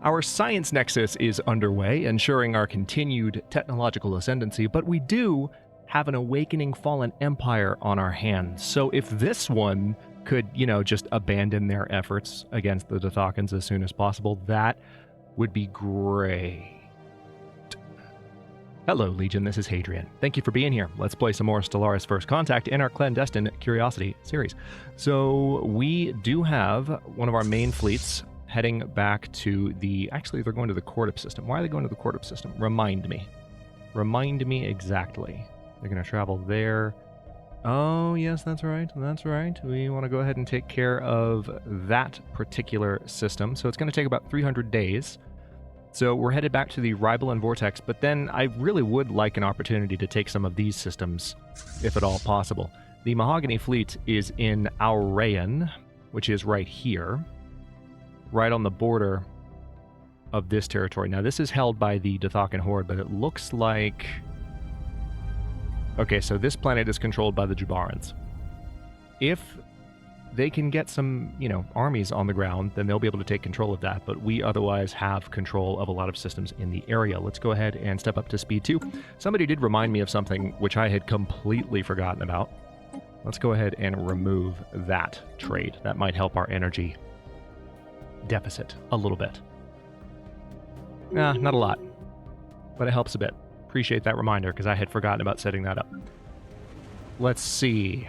Our science nexus is underway, ensuring our continued technological ascendancy, but we do have an awakening fallen empire on our hands. So if this one could, just abandon their efforts against the Dothokans as soon as possible, that would be great. Hello, Legion, this is Hadrian. Thank you for being here. Let's play some more Stellaris First Contact in our Clandestine Curiosity series. So we do have one of our main fleets heading back to the... Actually, they're going to the Cordyp system. Why are they going to the Cordyp system? Remind me. Remind me exactly. They're going to travel there. Oh, yes, that's right. That's right. We want to go ahead and take care of that particular system. So it's going to take about 300 days. So we're headed back to the Ribalan Vortex, but then I really would like an opportunity to take some of these systems, if at all possible. The Mahogany Fleet is in Auraean, which is right here, right on the border of this territory. Now, this is held by the Dothokan Horde, but it looks like... Okay, so this planet is controlled by the Jubarans. If they can get some, armies on the ground, then they'll be able to take control of that, but we otherwise have control of a lot of systems in the area. Let's go ahead and step up to speed 2. Somebody did remind me of something which I had completely forgotten about. Let's go ahead and remove that trade. That might help our energy deficit a little bit. Not a lot, but it helps a bit. Appreciate that reminder, because I had forgotten about setting that up. Let's see.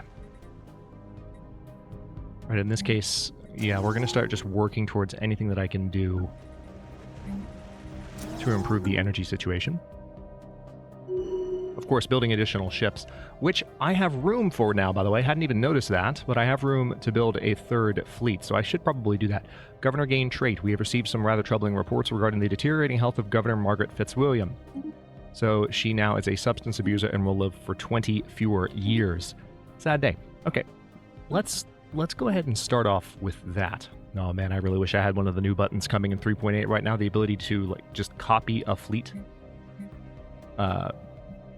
Right, in this case, yeah, we're going to start just working towards anything that I can do to improve the energy situation. Of course, building additional ships, which I have room for now, by the way. Hadn't even noticed that, but I have room to build a third fleet, so I should probably do that. Governor Gain trait. We have received some rather troubling reports regarding the deteriorating health of Governor Margaret Fitzwilliam. So she now is a substance abuser and will live for 20 fewer years. Sad day. Okay, let's go ahead and start off with that. Oh man, I really wish I had one of the new buttons coming in 3.8 right now. The ability to just copy a fleet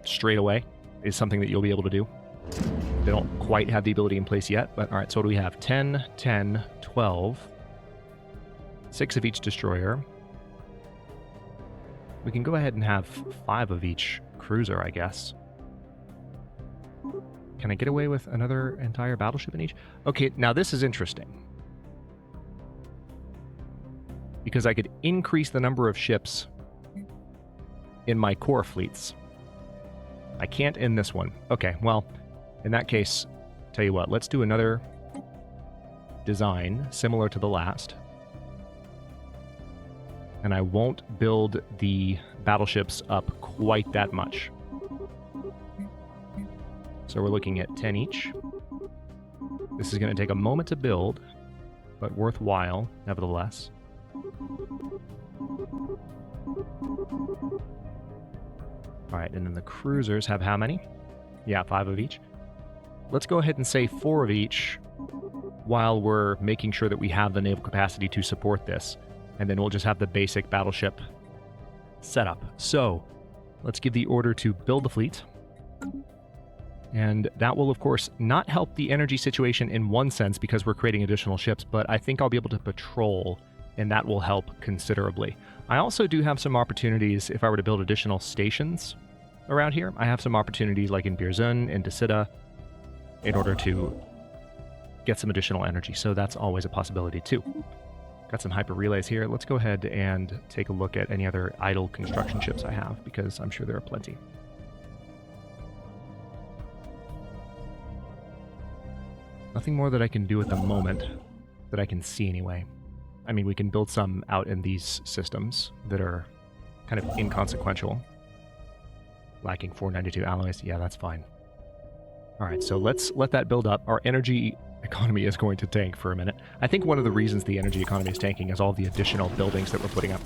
straight away is something that you'll be able to do. They don't quite have the ability in place yet, but all right, so what do we have? 10, 10, 12, 6 of each destroyer. We can go ahead and have 5 of each cruiser, I guess. Can I get away with another entire battleship in each? Okay, now this is interesting. Because I could increase the number of ships in my core fleets. I can't in this one. Okay, well, in that case, tell you what, let's do another design similar to the last. And I won't build the battleships up quite that much. So we're looking at 10 each. This is going to take a moment to build, but worthwhile, nevertheless. Alright, and then the cruisers have how many? Yeah, 5 of each. Let's go ahead and say 4 of each while we're making sure that we have the naval capacity to support this. And then we'll just have the basic battleship setup. So, let's give the order to build the fleet. And that will, of course, not help the energy situation in one sense because we're creating additional ships, but I think I'll be able to patrol, and that will help considerably. I also do have some opportunities if I were to build additional stations around here. I have some opportunities like in Birzun and Decida in order to get some additional energy, so that's always a possibility too. Got some hyper relays here. Let's go ahead and take a look at any other idle construction ships I have, because I'm sure there are plenty. Nothing more that I can do at the moment, that I can see anyway. I mean, we can build some out in these systems that are kind of inconsequential. Lacking 492 alloys. Yeah, that's fine. All right, so let's let that build up. Our energy economy is going to tank for a minute. I think one of the reasons the energy economy is tanking is all the additional buildings that we're putting up.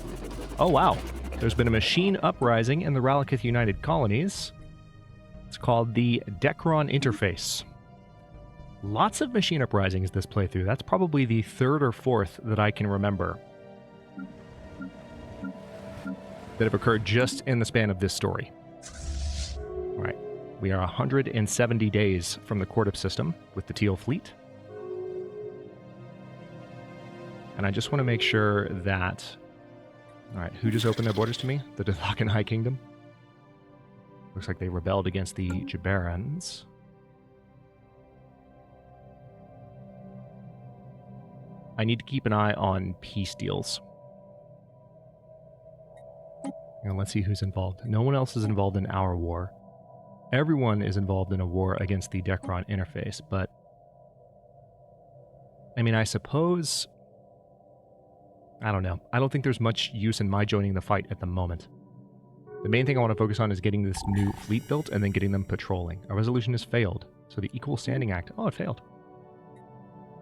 Oh, wow. There's been a machine uprising in the Ralakith United Colonies. It's called the Dekron Interface. Lots of machine uprisings this playthrough. That's probably the 3rd or 4th that I can remember that have occurred just in the span of this story. All right. We are 170 days from the Cordyp system with the Teal Fleet. And I just want to make sure that Alright, who just opened their borders to me? The Dothakan High Kingdom? Looks like they rebelled against the Jabarans. I need to keep an eye on peace deals. And let's see who's involved. No one else is involved in our war. Everyone is involved in a war against the Dekron interface, but... I mean, I suppose... I don't know. I don't think there's much use in my joining the fight at the moment. The main thing I want to focus on is getting this new fleet built and then getting them patrolling. Our resolution has failed. So the Equal Standing Act... Oh, it failed.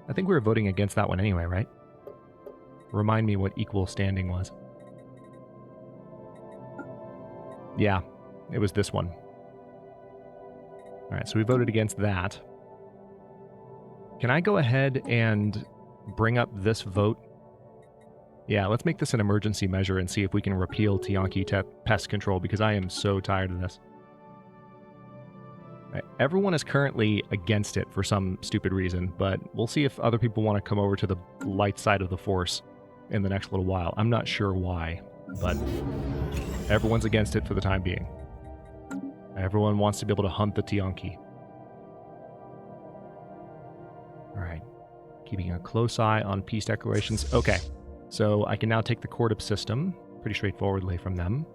I think we were voting against that one anyway, right? Remind me what equal standing was. Yeah, it was this one. Alright, so we voted against that. Can I go ahead and bring up this vote? Yeah, let's make this an emergency measure and see if we can repeal Tiyanki pest control, because I am so tired of this. Right, everyone is currently against it for some stupid reason, but we'll see if other people want to come over to the light side of the Force in the next little while. I'm not sure why, but everyone's against it for the time being. Everyone wants to be able to hunt the Tiyanki. Alright, keeping a close eye on peace declarations. Okay, so I can now take the Cordip system pretty straightforwardly from them.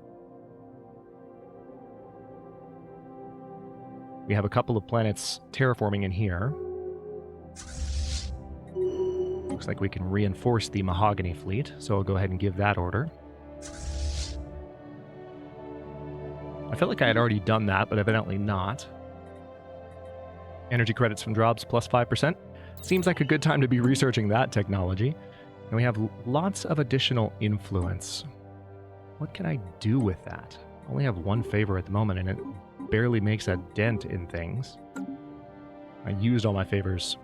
We have a couple of planets terraforming in here. Looks like we can reinforce the Mahogany fleet, so I'll go ahead and give that order. I felt like I had already done that, but evidently not. Energy credits from drops plus 5%. Seems like a good time to be researching that technology. And we have lots of additional influence. What can I do with that? I only have one favor at the moment, and it barely makes a dent in things. I used all my favors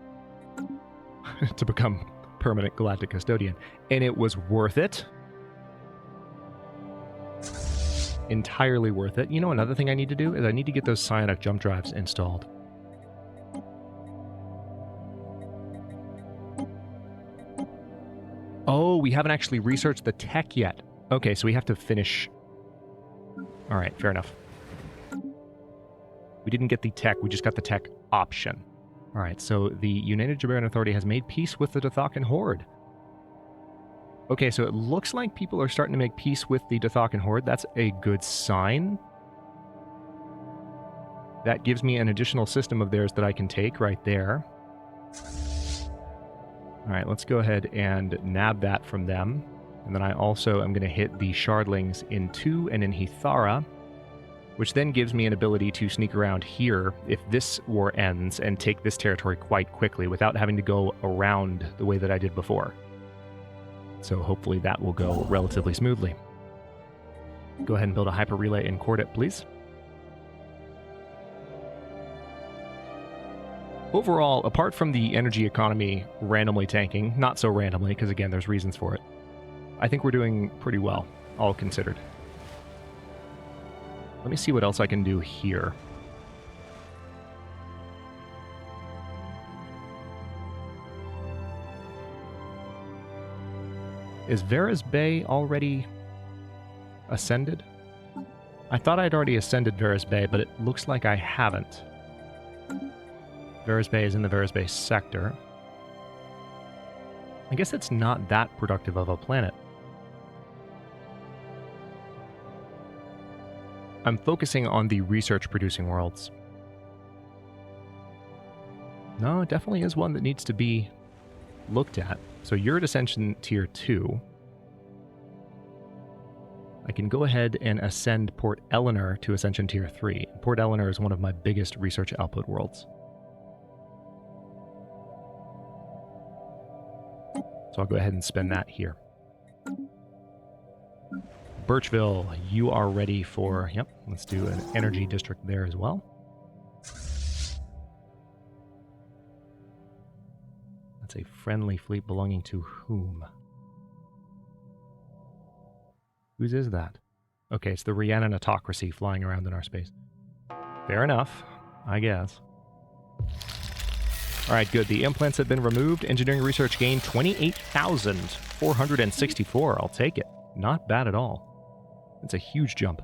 to become permanent galactic custodian, and it was worth it. Entirely worth it. You know, another thing I need to do is I need to get those psionic jump drives installed. Oh, we haven't actually researched the tech yet. Okay, so we have to finish. All right, fair enough. We didn't get the tech, we just got the tech option. All right, so the United Jabaran Authority has made peace with the Dothakan Horde. Okay, so it looks like people are starting to make peace with the Dothakan Horde. That's a good sign. That gives me an additional system of theirs that I can take right there. All right, let's go ahead and nab that from them. And then I also am going to hit the Shardlings in 2 and in Hithara, which then gives me an ability to sneak around here if this war ends and take this territory quite quickly without having to go around the way that I did before. So hopefully that will go relatively smoothly. Go ahead and build a hyper relay in Cordip, please. Overall, apart from the energy economy randomly tanking, not so randomly, because again, there's reasons for it, I think we're doing pretty well, all considered. Let me see what else I can do here. Is Varys Bay already ascended? I thought I'd already ascended Varys Bay, but it looks like I haven't. Varys Bay is in the Varys Bay sector. I guess it's not that productive of a planet. I'm focusing on the research-producing worlds. No, it definitely is one that needs to be looked at. So you're at Ascension Tier 2. I can go ahead and ascend Port Eleanor to Ascension Tier 3. Port Eleanor is one of my biggest research output worlds. So I'll go ahead and spend that here. Birchville, you are ready for... Yep, let's do an energy district there as well. That's a friendly fleet belonging to whom? Whose is that? Okay, it's the Rhiannon autocracy flying around in our space. Fair enough, I guess. Alright, good. The implants have been removed. Engineering research gained 28,464. I'll take it. Not bad at all. It's a huge jump.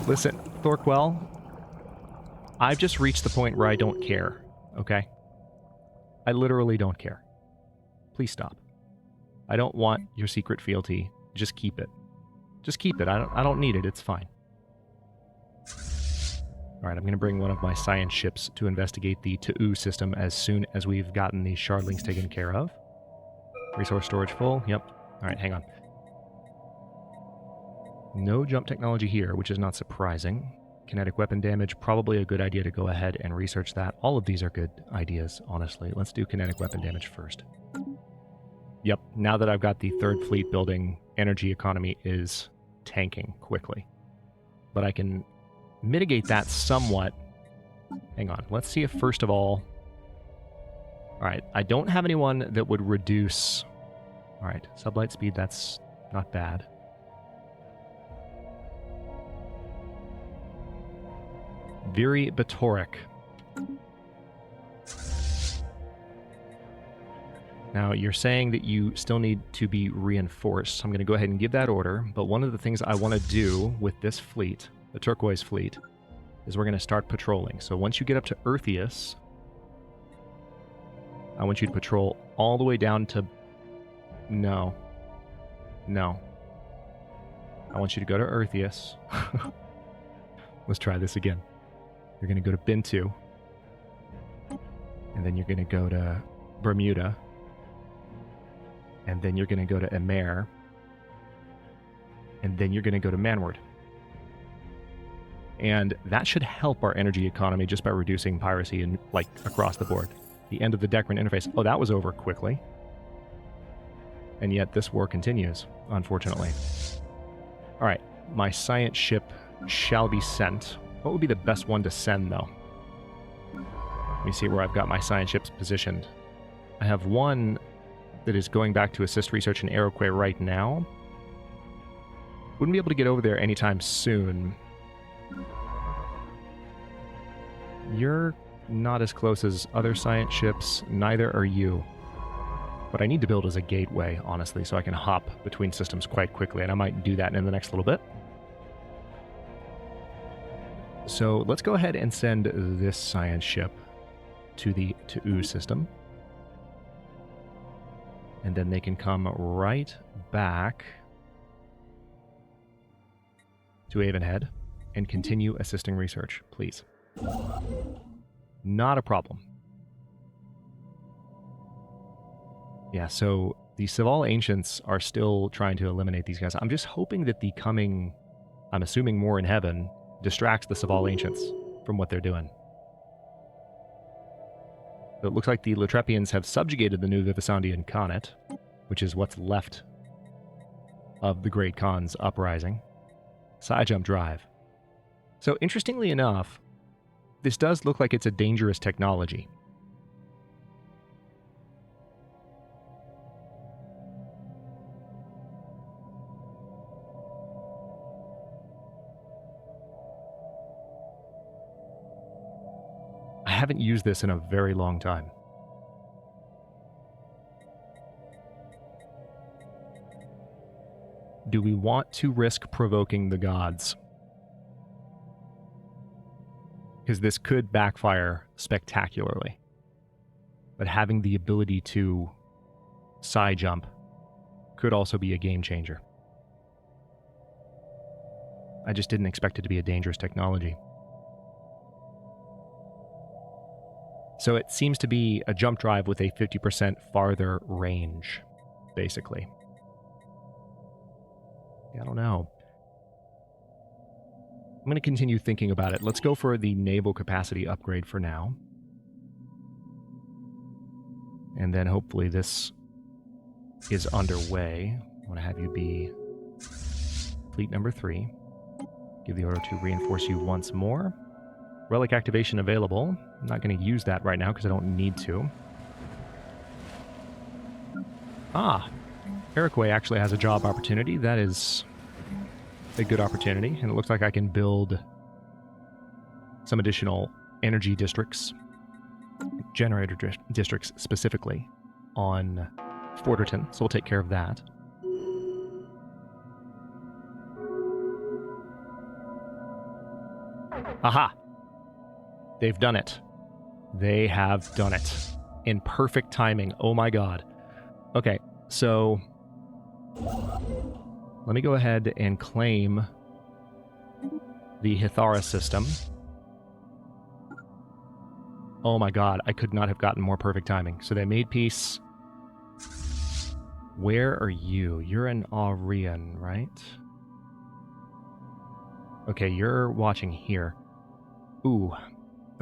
Listen, Thorquell, I've just reached the point where I don't care, okay? I literally don't care. Please stop. I don't want your secret fealty. Just keep it. Just keep it. I don't need it. It's fine. Alright, I'm going to bring one of my science ships to investigate the TU system as soon as we've gotten these shardlings taken care of. Resource storage full. Yep. Alright, hang on. No jump technology here, which is not surprising. Kinetic weapon damage, probably a good idea to go ahead and research that. All of these are good ideas, honestly. Let's do kinetic weapon damage first. Yep, now that I've got the third fleet building, energy economy is tanking quickly. But I can mitigate that somewhat. Hang on, let's see if first of all... Alright, I don't have anyone that would reduce... Alright, sublight speed, that's not bad. Viri Batoric. Now, you're saying that you still need to be reinforced, so I'm going to go ahead and give that order, but one of the things I want to do with this fleet, the turquoise fleet, is we're going to start patrolling. So once you get up to Eartheus, I want you to patrol all the way down to... No. No. I want you to go to Eartheus. Let's try this again. You're going to go to Bintu, and then you're going to go to Bermuda, and then you're going to go to Emer, and then you're going to go to Manward. And that should help our energy economy just by reducing piracy and like across the board. The end of the Decran interface. Oh, that was over quickly. And yet this war continues, unfortunately. All right, my science ship shall be sent. What would be the best one to send, though? Let me see where I've got my science ships positioned. I have one that is going back to assist research in Iroquois right now. Wouldn't be able to get over there anytime soon. You're not as close as other science ships, neither are you. What I need to build is a gateway, honestly, so I can hop between systems quite quickly, and I might do that in the next little bit. So let's go ahead and send this science ship to the TU system. And then they can come right back to Avonhead and continue assisting research, please. Not a problem. Yeah, so the Saval Ancients are still trying to eliminate these guys. I'm just hoping that the coming, I'm assuming more in heaven, distracts the Saval Ancients from what they're doing. So it looks like the Latrepians have subjugated the new Vivisandian Khanate, which is what's left of the Great Khan's uprising. Side jump drive. So interestingly enough, this does look like it's a dangerous technology. I haven't used this in a very long time. Do we want to risk provoking the gods? Because this could backfire spectacularly. But having the ability to side jump could also be a game changer. I just didn't expect it to be a dangerous technology. So it seems to be a jump drive with a 50% farther range, basically. I don't know. I'm going to continue thinking about it. Let's go for the naval capacity upgrade for now. And then hopefully this is underway. I want to have you be fleet number 3. Give the order to reinforce you once more. Relic activation available. I'm not going to use that right now because I don't need to. Ah! Iroquois actually has a job opportunity. That is a good opportunity. And it looks like I can build some additional energy districts, generator districts specifically, on Forderton, so we'll take care of that. Aha! They've done it. They have done it. In perfect timing. Oh my god. Okay, so let me go ahead and claim the Hithara system. Oh my god, I could not have gotten more perfect timing. So they made peace. Where are you? You're an Aurian, right? Okay, you're watching here. Ooh.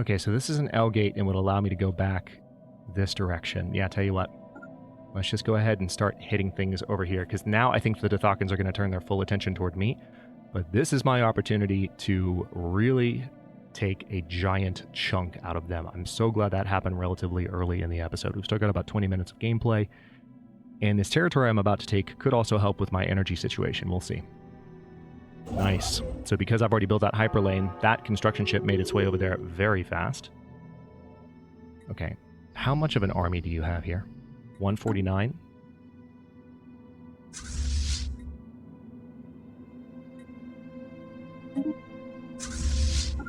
Okay, so this is an L gate and would allow me to go back this direction. Yeah, tell you what. Let's just go ahead and start hitting things over here, because now I think the Dithakans are going to turn their full attention toward me. But this is my opportunity to really take a giant chunk out of them. I'm so glad that happened relatively early in the episode. We've still got about 20 minutes of gameplay, and this territory I'm about to take could also help with my energy situation. We'll see. Nice. So because I've already built that hyperlane, that construction ship made its way over there very fast. Okay. How much of an army do you have here? 149?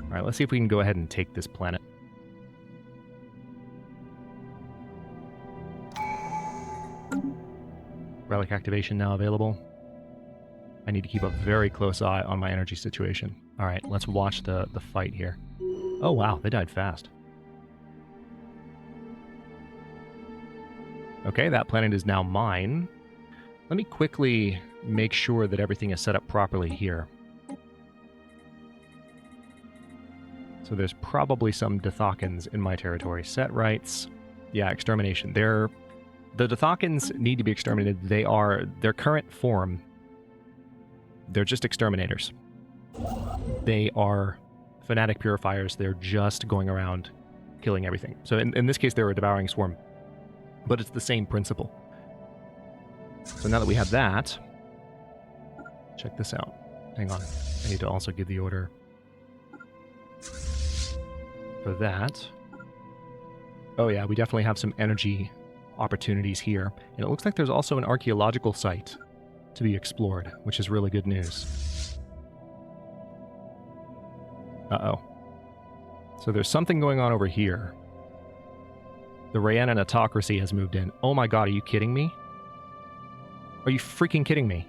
Alright, let's see if we can go ahead and take this planet. Relic activation now available. I need to keep a very close eye on my energy situation. Alright, let's watch the fight here. Oh wow, they died fast. Okay, that planet is now mine. Let me quickly make sure that everything is set up properly here. So there's probably some Dithakans in my territory. Set rights. Yeah, extermination. The Dithakans need to be exterminated. They are their current form. They're just exterminators. They are fanatic purifiers. They're just going around killing everything. So in this case, they're a devouring swarm. But it's the same principle. So now that we have that, check this out. Hang on. I need to also give the order for that. Oh yeah, we definitely have some energy opportunities here. And it looks like there's also an archaeological site to be explored, which is really good news. Uh-oh. So there's something going on over here. The Rhiannon autocracy has moved in. Oh my god, are you kidding me? Are you freaking kidding me?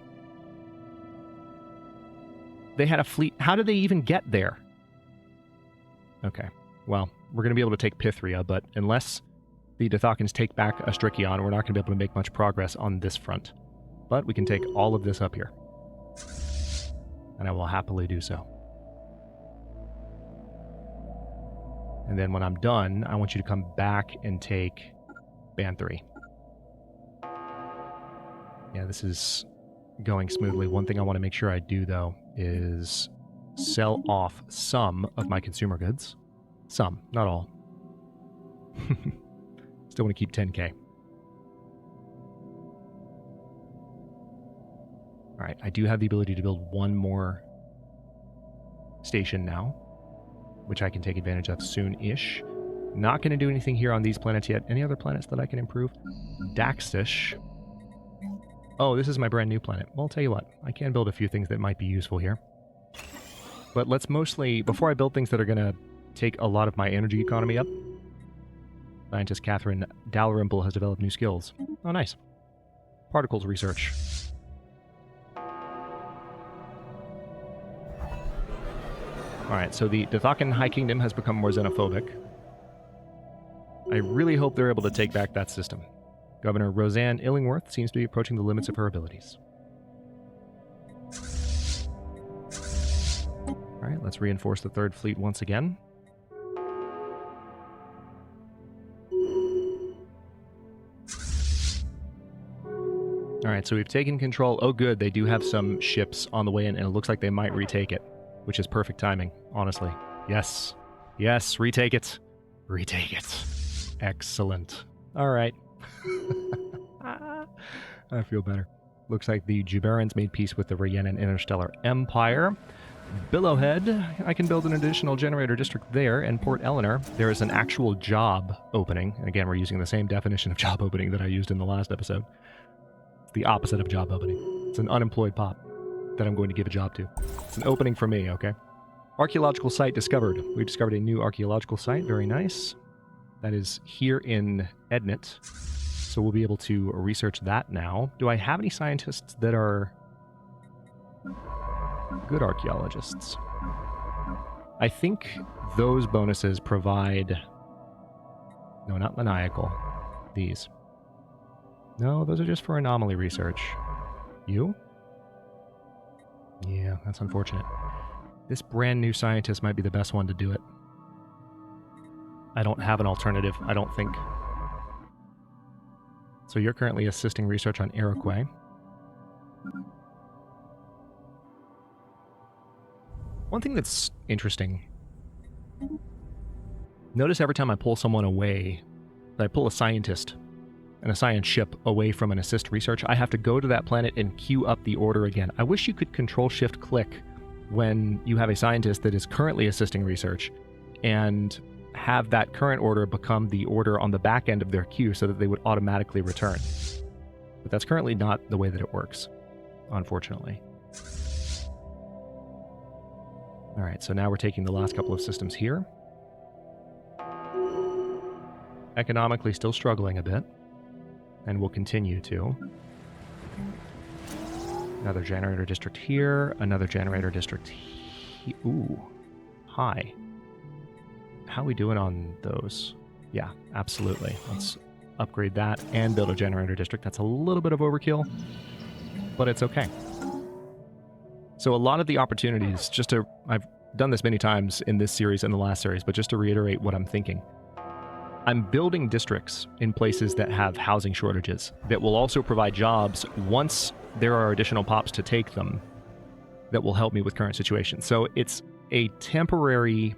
They had a fleet. How did they even get there? Okay, well, we're going to be able to take Pythria, but unless the Dithakans take back Astrikion, we're not going to be able to make much progress on this front. But we can take all of this up here. And I will happily do so. And then when I'm done, I want you to come back and take Banthri. Yeah, this is going smoothly. One thing I want to make sure I do, though, is sell off some of my consumer goods. Some, not all. Still want to keep 10k. Alright, I do have the ability to build one more station now, which I can take advantage of soon-ish. Not going to do anything here on these planets yet. Any other planets that I can improve? Daxish. Oh, this is my brand new planet. Well, I'll tell you what. I can build a few things that might be useful here. But let's mostly... Before I build things that are going to take a lot of my energy economy up, scientist Catherine Dalrymple has developed new skills. Oh, nice. Particles research. Alright, so the Dithakan High Kingdom has become more xenophobic. I really hope they're able to take back that system. Governor Roseanne Illingworth seems to be approaching the limits of her abilities. Alright, let's reinforce the Third Fleet once again. Alright, so we've taken control. Oh good, they do have some ships on the way in, and it looks like they might retake it. Which is perfect timing, honestly. Yes. Yes, retake it. Retake it. Excellent. Alright. I feel better. Looks like the Juberans made peace with the Rhiannon Interstellar Empire. Billowhead, I can build an additional generator district there, and Port Eleanor, there is an actual job opening. Again, we're using the same definition of job opening that I used in the last episode. It's the opposite of job opening. It's an unemployed pop that I'm going to give a job to. It's an opening for me, okay? Archaeological site discovered. We discovered a new archaeological site. Very nice. That is here in Ednit. So we'll be able to research that now. Do I have any scientists that are good archaeologists? I think those bonuses provide... No, not maniacal. These. No, those are just for anomaly research. You? Yeah, that's unfortunate. This brand new scientist might be the best one to do it. I don't have an alternative, I don't think. So you're currently assisting research on Iroquois. One thing that's interesting. Notice every time I pull someone away, I pull a scientist and a science ship away from an assist research, I have to go to that planet and queue up the order again. I wish you could Control-Shift-Click when you have a scientist that is currently assisting research and have that current order become the order on the back end of their queue so that they would automatically return. But that's currently not the way that it works, unfortunately. Alright, so now we're taking the last couple of systems here. Economically still struggling a bit, and will continue to. Another generator district here, another generator district here. Ooh, hi. How are we doing on those? Yeah, absolutely. Let's upgrade that and build a generator district. That's a little bit of overkill, but it's okay. So a lot of the opportunities, I've done this many times in this series and the last series, but just to reiterate what I'm thinking. I'm building districts in places that have housing shortages that will also provide jobs once there are additional pops to take them that will help me with current situations. So it's a temporary...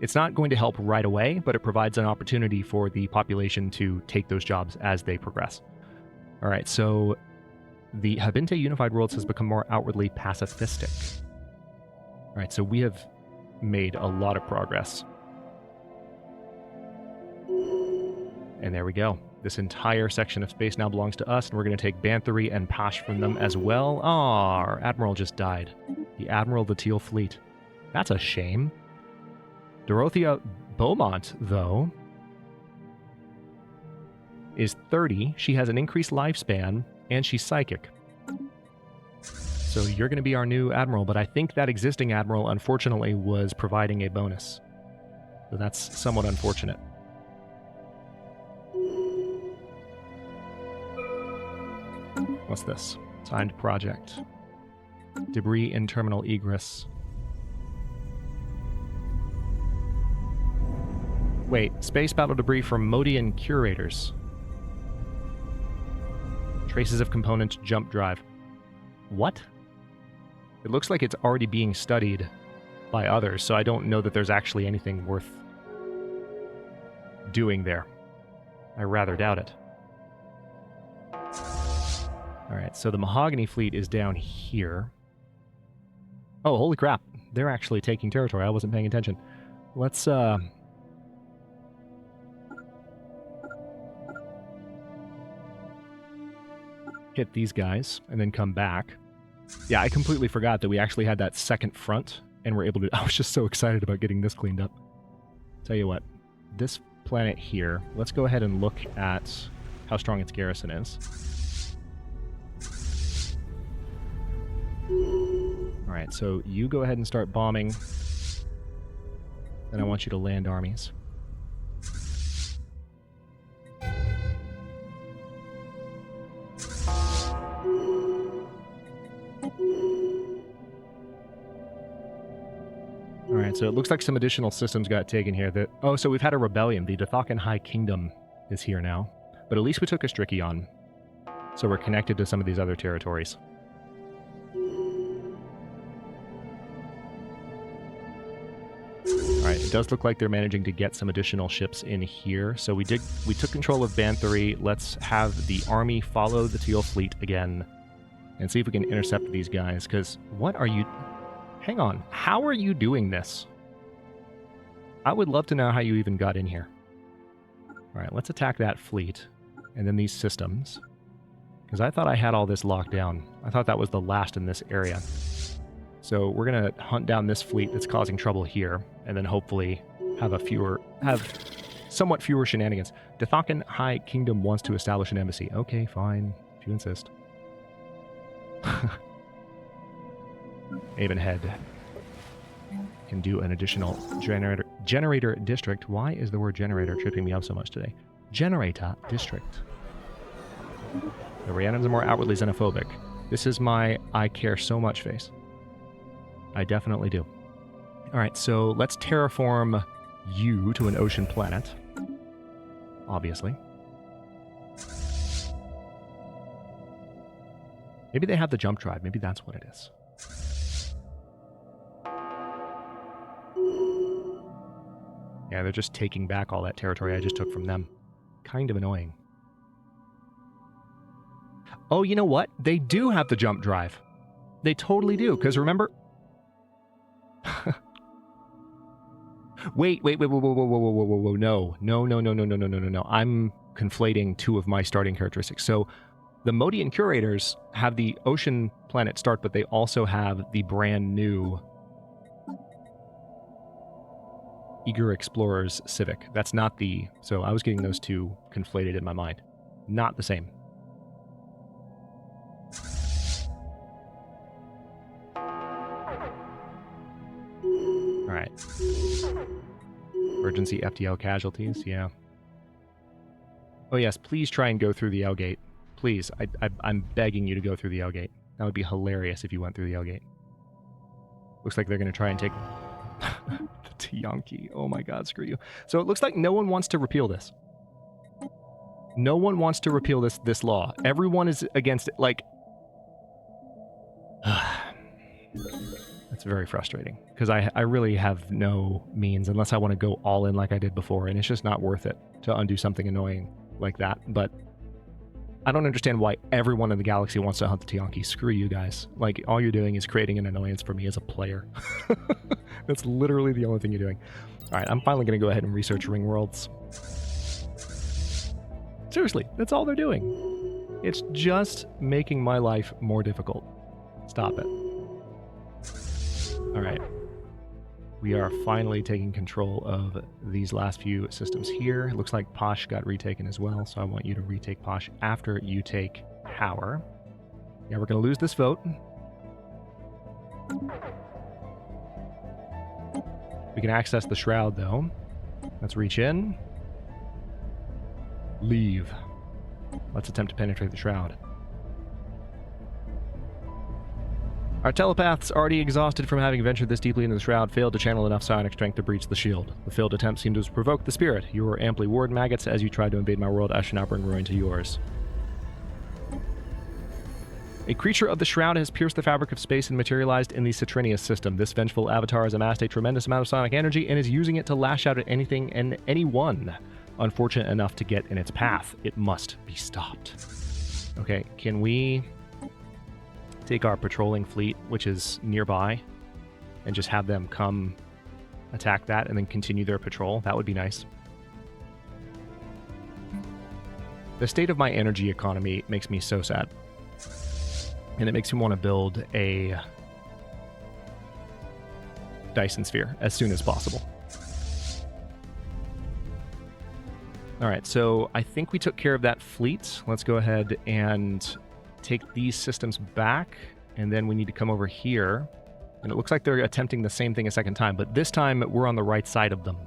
It's not going to help right away, but it provides an opportunity for the population to take those jobs as they progress. All right, so the Habinte Unified Worlds has become more outwardly pacifistic. All right, so we have made a lot of progress. And there we go. This entire section of space now belongs to us, and we're going to take Banthery and Pash from them as well. Ah, our Admiral just died. The Admiral of the Teal Fleet. That's a shame. Dorothea Beaumont, though, is 30. She has an increased lifespan, and she's psychic. So you're going to be our new Admiral, but I think that existing Admiral, unfortunately, was providing a bonus. So that's somewhat unfortunate. What's this? Signed project. Debris in terminal egress. Wait, space battle debris from Modian Curators. Traces of component jump drive. What? It looks like it's already being studied by others, so I don't know that there's actually anything worth doing there. I rather doubt it. Alright, so the Mahogany Fleet is down here. Oh, holy crap. They're actually taking territory. I wasn't paying attention. Let's, hit these guys, and then come back. Yeah, I completely forgot that we actually had that second front, and we're able to... I was just so excited about getting this cleaned up. Tell you what, this planet here, let's go ahead and look at how strong its garrison is. Alright, so you go ahead and start bombing. Then I want you to land armies. Alright, so it looks like some additional systems got taken here. Oh, so we've had a rebellion. The Dothakan High Kingdom is here now. But at least we took a Strickion. So we're connected to some of these other territories. Alright, it does look like they're managing to get some additional ships in here. So we took control of Banthery. Let's have the army follow the Teal Fleet again. And see if we can intercept these guys. Because what are you... Hang on. How are you doing this? I would love to know how you even got in here. All right, let's attack that fleet and then these systems. Because I thought I had all this locked down. I thought that was the last in this area. So we're going to hunt down this fleet that's causing trouble here, and then hopefully have somewhat fewer shenanigans. Dethakan High Kingdom wants to establish an embassy. Okay, fine, if you insist. Avonhead can do an additional generator district. Why is the word generator tripping me up so much today? Generator district. The Rhiannons are more outwardly xenophobic. This is my I care so much face. I definitely do. All right, so let's terraform you to an ocean planet. Obviously. Maybe they have the jump drive. Maybe that's what it is. Yeah, they're just taking back all that territory I just took from them. Kind of annoying. Oh, you know what? They do have the jump drive. They totally do, because remember... Wait, whoa, no. I'm conflating two of my starting characteristics. So, the Modian Curators have the ocean planet start, but they also have the brand new Eager Explorers Civic. That's not the... So I was getting those two conflated in my mind. Not the same. Alright. Emergency FTL casualties, yeah. Oh yes, please try and go through the L gate. Please, I'm begging you to go through the L gate. That would be hilarious if you went through the L gate. Looks like they're going to try and take... the Tiyanki. Oh my god, screw you. So it looks like no one wants to repeal this. No one wants to repeal this law. Everyone is against it. Like... That's very frustrating. Because I really have no means, unless I want to go all in like I did before, and it's just not worth it to undo something annoying like that. But I don't understand why everyone in the galaxy wants to hunt the Tiyanki. Screw you guys. Like, all you're doing is creating an annoyance for me as a player. That's literally the only thing you're doing. Alright, I'm finally going to go ahead and research ring worlds. Seriously, that's all they're doing. It's just making my life more difficult. Stop it. Alright. We are finally taking control of these last few systems here. It looks like Posh got retaken as well, so I want you to retake Posh after you take Power. Yeah, we're going to lose this vote. We can access the Shroud, though. Let's reach in. Leave. Let's attempt to penetrate the Shroud. Our telepaths, already exhausted from having ventured this deeply into the Shroud, failed to channel enough psionic strength to breach the shield. The failed attempt seemed to have provoked the spirit. You were amply warned, maggots, as you tried to invade my world. I shall not bring ruin to yours. A creature of the Shroud has pierced the fabric of space and materialized in the Citrinius system. This vengeful avatar has amassed a tremendous amount of psionic energy and is using it to lash out at anything and anyone unfortunate enough to get in its path. It must be stopped. Okay, can we take our patrolling fleet, which is nearby, and just have them come attack that and then continue their patrol? That would be nice. The state of my energy economy makes me so sad. And it makes me want to build a Dyson Sphere as soon as possible. Alright, so I think we took care of that fleet. Let's go ahead and take these systems back, and then we need to come over here. And it looks like they're attempting the same thing a second time, but this time we're on the right side of them.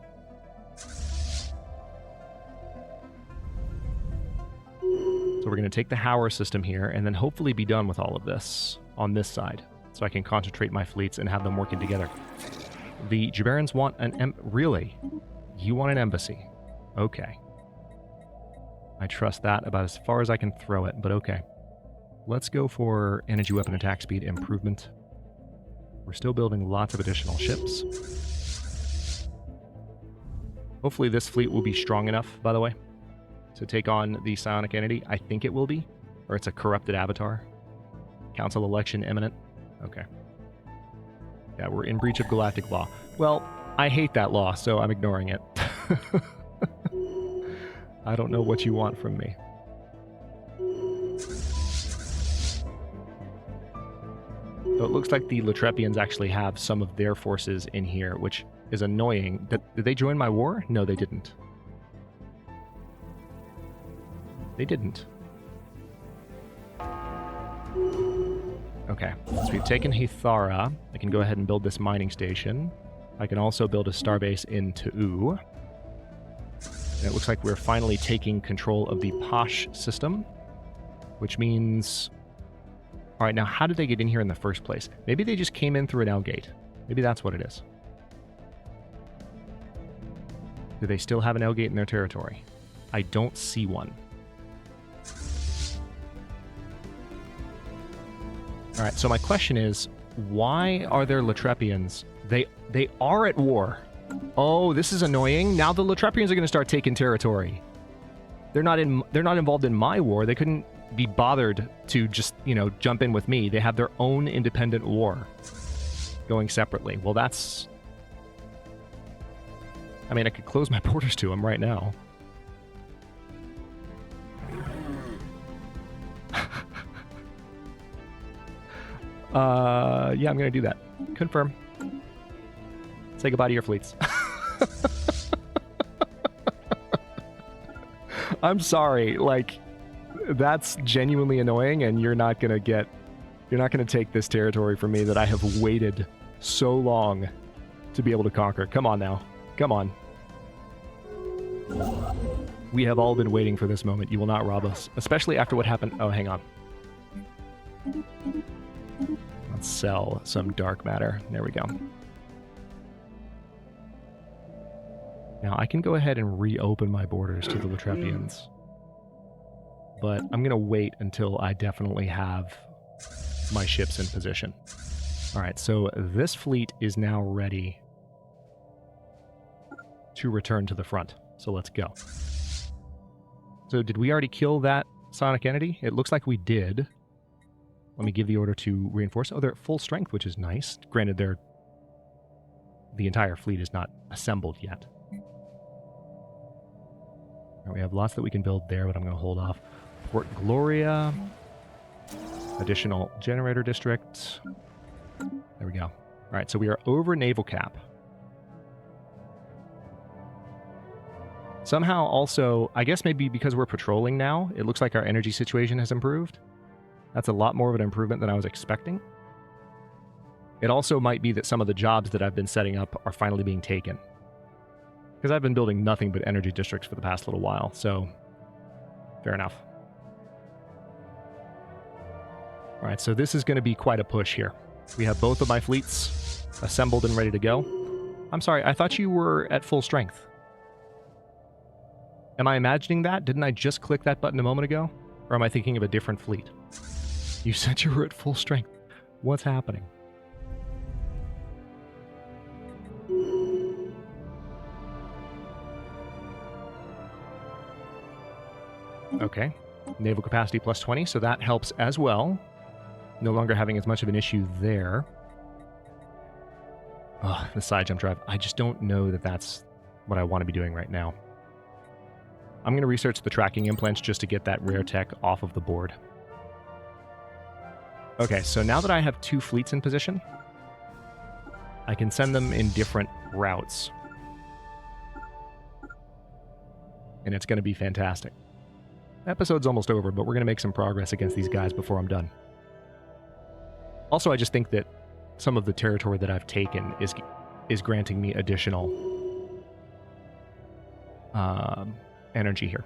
So we're going to take the Hauer system here, and then hopefully be done with all of this on this side, so I can concentrate my fleets and have them working together. The Jabarans want an really? You want an embassy? Okay. I trust that about as far as I can throw it, but okay. Let's go for energy weapon attack speed improvement. We're still building lots of additional ships. Hopefully this fleet will be strong enough, by the way, to take on the psionic entity. I think it will be. Or it's a corrupted avatar. Council election imminent. Okay. Yeah, we're in breach of galactic law. Well, I hate that law, so I'm ignoring it. I don't know what you want from me. So it looks like the Latrepians actually have some of their forces in here, which is annoying. Did they join my war? No, they didn't. They didn't. Okay, so we've taken Hithara. I can go ahead and build this mining station. I can also build a starbase in Ta'u. And it looks like we're finally taking control of the Posh system, which means... Alright, now how did they get in here in the first place? Maybe they just came in through an L gate. Maybe that's what it is. Do they still have an L gate in their territory? I don't see one. Alright, so my question is, why are there Latrepians? They are at war. Oh, this is annoying. Now the Latrepians are going to start taking territory. They're not involved in my war. They couldn't be bothered to just, jump in with me. They have their own independent war going separately. Well, that's... I mean, I could close my borders to them right now. Yeah, I'm going to do that. Confirm. Say goodbye to your fleets. I'm sorry, that's genuinely annoying, and you're not going to take this territory from me that I have waited so long to be able to conquer. Come on now. Come on. We have all been waiting for this moment. You will not rob us, especially after what happened. Oh, hang on. Let's sell some dark matter. There we go. Now, I can go ahead and reopen my borders to the Latrepians. But I'm going to wait until I definitely have my ships in position. Alright, so this fleet is now ready to return to the front. So let's go. So did we already kill that sonic entity? It looks like we did. Let me give the order to reinforce. Oh, they're at full strength, which is nice. Granted, the entire fleet is not assembled yet. We have lots that we can build there, but I'm going to hold off. Port Gloria. Additional generator district. There we go. All right, so we are over naval cap. Somehow also, I guess maybe because we're patrolling now, it looks like our energy situation has improved. That's a lot more of an improvement than I was expecting. It also might be that some of the jobs that I've been setting up are finally being taken. Because I've been building nothing but energy districts for the past little while, so fair enough. Alright, so this is going to be quite a push here. We have both of my fleets assembled and ready to go. I'm sorry, I thought you were at full strength. Am I imagining that? Didn't I just click that button a moment ago? Or am I thinking of a different fleet? You said you were at full strength. What's happening? Okay. Naval capacity plus 20, so that helps as well. No longer having as much of an issue there. Ugh, the side jump drive. I just don't know that that's what I want to be doing right now. I'm going to research the tracking implants just to get that rare tech off of the board. Okay, so now that I have two fleets in position, I can send them in different routes. And it's going to be fantastic. Episode's almost over, but we're going to make some progress against these guys before I'm done. Also, I just think that some of the territory that I've taken is granting me additional energy here.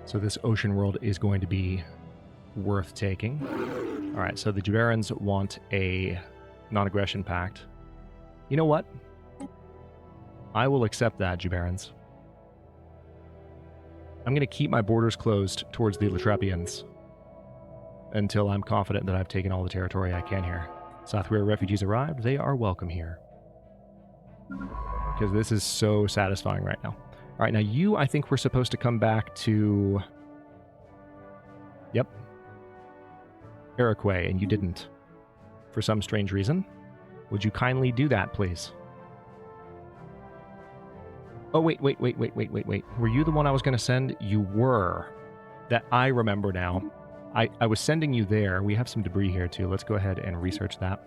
So this ocean world is going to be worth taking. All right, so the Devourers want a non-aggression pact. You know what? I will accept that, Devourers. I'm going to keep my borders closed towards the Latrepians until I'm confident that I've taken all the territory I can here. South Korea refugees arrived. They are welcome here. Because this is so satisfying right now. All right, now you, I think we're supposed to come back to... Yep. Iroquois, and you didn't. For some strange reason. Would you kindly do that, please? Oh, wait. Were you the one I was going to send? You were. That I remember now. I was sending you there. We have some debris here, too. Let's go ahead and research that.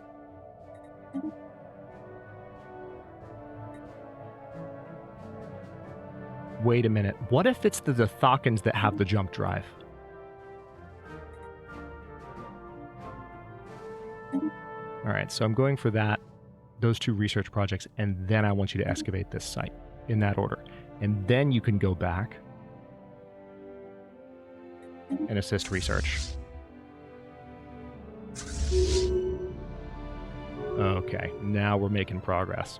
Wait a minute. What if it's the Dothokans that have the jump drive? All right, so I'm going for those 2 research projects, and then I want you to excavate this site in that order. And then you can go back and assist research. Okay, now we're making progress.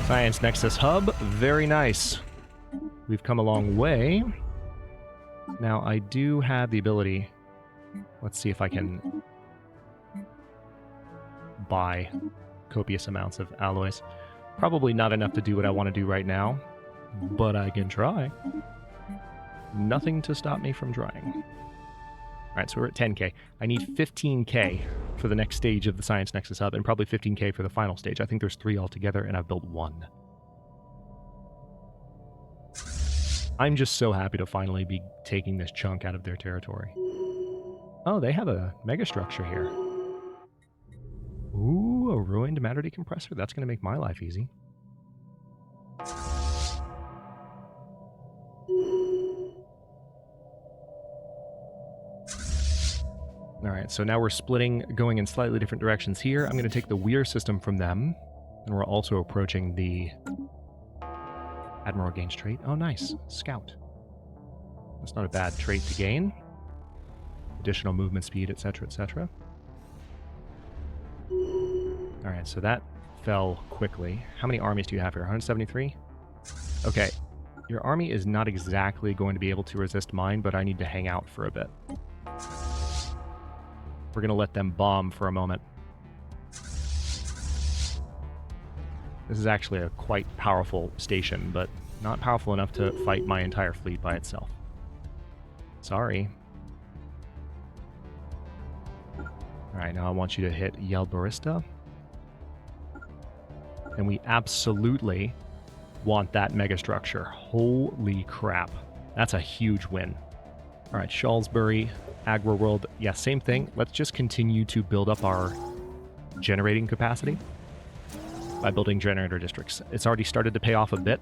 Science Nexus Hub, very nice. We've come a long way. Now, I do have the ability... Let's see if I can buy copious amounts of alloys. Probably not enough to do what I want to do right now, but I can try. Nothing to stop me from trying. Alright, so we're at 10k. I need 15k for the next stage of the Science Nexus Hub, and probably 15k for the final stage. I think there's 3 altogether, and I've built 1. I'm just so happy to finally be taking this chunk out of their territory. Oh, they have a megastructure here. Ooh, a ruined matter decompressor. That's going to make my life easy. Alright, so now we're splitting, going in slightly different directions here. I'm going to take the Weir system from them, and we're also approaching the Admiral gains trait. Oh, nice. Scout. That's not a bad trait to gain. Additional movement speed, etc., etc. Alright, so that fell quickly. How many armies do you have here? 173? Okay. Your army is not exactly going to be able to resist mine, but I need to hang out for a bit. We're going to let them bomb for a moment. This is actually a quite powerful station, but not powerful enough to fight my entire fleet by itself. Sorry. Alright, now I want you to hit Yelbarista. And we absolutely want that megastructure. Holy crap. That's a huge win. Alright, Shalsbury, Agro World. Yeah, same thing. Let's just continue to build up our generating capacity by building generator districts. It's already started to pay off a bit.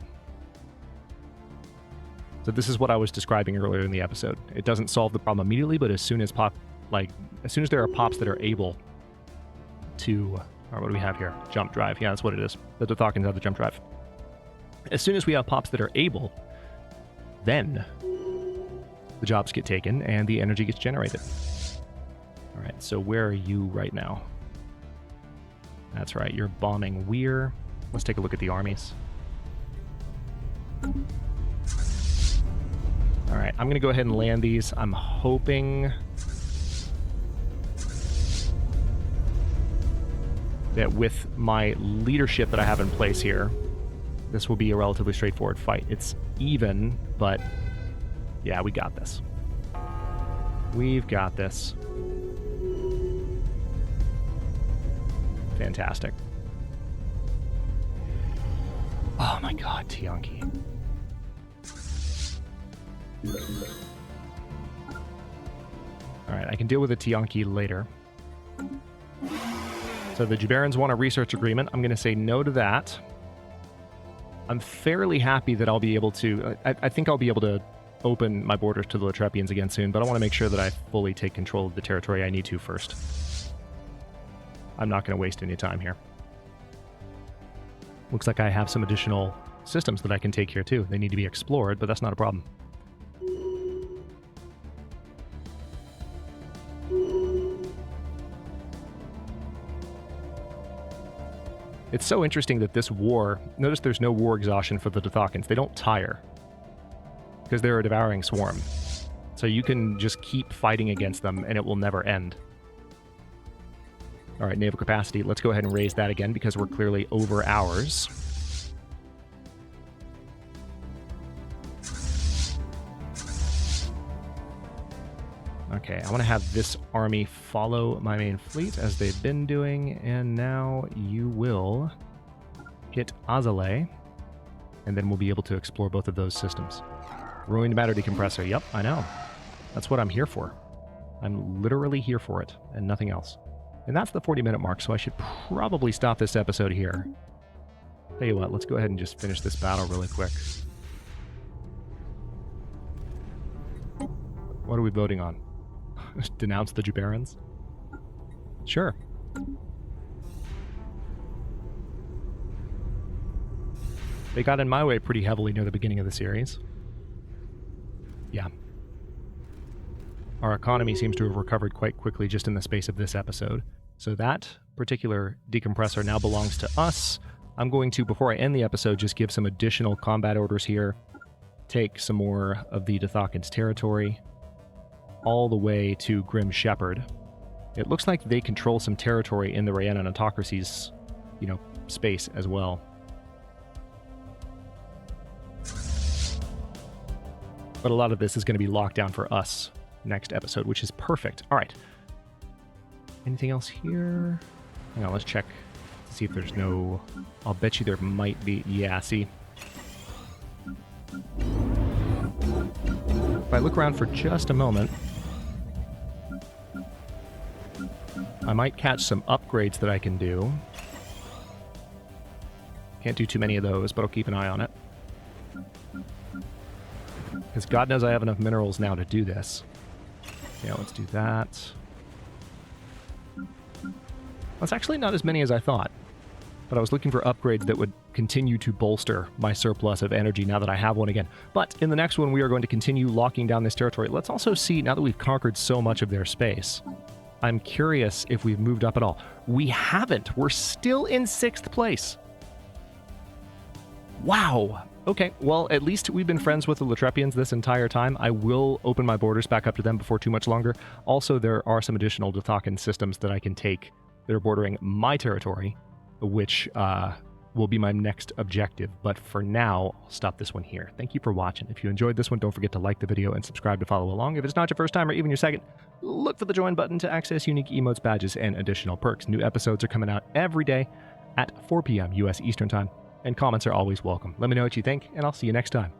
So this is what I was describing earlier in the episode. It doesn't solve the problem immediately, but as soon as there are pops that are able to... Or what do we have here? Jump drive. Yeah, that's what it is. The Dothokans have the jump drive. As soon as we have pops that are able, then the jobs get taken and the energy gets generated. All right, so where are you right now? That's right, you're bombing Weir. Let's take a look at the armies. All right, I'm going to go ahead and land these. I'm hoping that with my leadership that I have in place here, this will be a relatively straightforward fight. It's even, but yeah, we got this. We've got this. Fantastic. Oh my god, Tianki. Alright, I can deal with the Tianki later. So the Jabarans want a research agreement. I'm going to say no to that. I'm fairly happy that I'll be able to... I think I'll be able to open my borders to the Latrepians again soon, but I want to make sure that I fully take control of the territory I need to first. I'm not going to waste any time here. Looks like I have some additional systems that I can take here too. They need to be explored, but that's not a problem. It's so interesting that this war... Notice there's no war exhaustion for the Dothokans. They don't tire, because they're a devouring swarm. So you can just keep fighting against them, and it will never end. All right, naval capacity. Let's go ahead and raise that again, because we're clearly over ours. Okay, I want to have this army follow my main fleet as they've been doing, and now you will hit Azale, and then we'll be able to explore both of those systems. Ruined matter decompressor, yep, I know. That's what I'm here for. I'm literally here for it, and nothing else. And that's the 40-minute mark, so I should probably stop this episode here. Tell you what, let's go ahead and just finish this battle really quick. What are we voting on? Denounce the Jubarans? Sure. They got in my way pretty heavily near the beginning of the series. Yeah. Our economy seems to have recovered quite quickly just in the space of this episode. So that particular decompressor now belongs to us. I'm going to, before I end the episode, just give some additional combat orders here. Take some more of the Dothakin's territory all the way to Grim Shepherd. It looks like they control some territory in the Rhiannon Autocracy's, space as well. But a lot of this is going to be locked down for us next episode, which is perfect. All right. Anything else here? Hang on, let's check to see if there's no... I'll bet you there might be... Yeah, see? If I look around for just a moment, I might catch some upgrades that I can do. Can't do too many of those, but I'll keep an eye on it. Because God knows I have enough minerals now to do this. Yeah, let's do that. That's actually not as many as I thought. But I was looking for upgrades that would continue to bolster my surplus of energy now that I have one again. But in the next one, we are going to continue locking down this territory. Let's also see, now that we've conquered so much of their space, I'm curious if we've moved up at all. We haven't. We're still in 6th place. Wow. Okay, well, at least we've been friends with the Latrepians this entire time. I will open my borders back up to them before too much longer. Also, there are some additional Dothakin systems that I can take that are bordering my territory, which will be my next objective. But for now, I'll stop this one here. Thank you for watching. If you enjoyed this one, don't forget to like the video and subscribe to follow along. If it's not your first time or even your second, look for the join button to access unique emotes, badges, and additional perks. New episodes are coming out every day at 4 p.m. U.S. Eastern Time, and comments are always welcome. Let me know what you think, and I'll see you next time.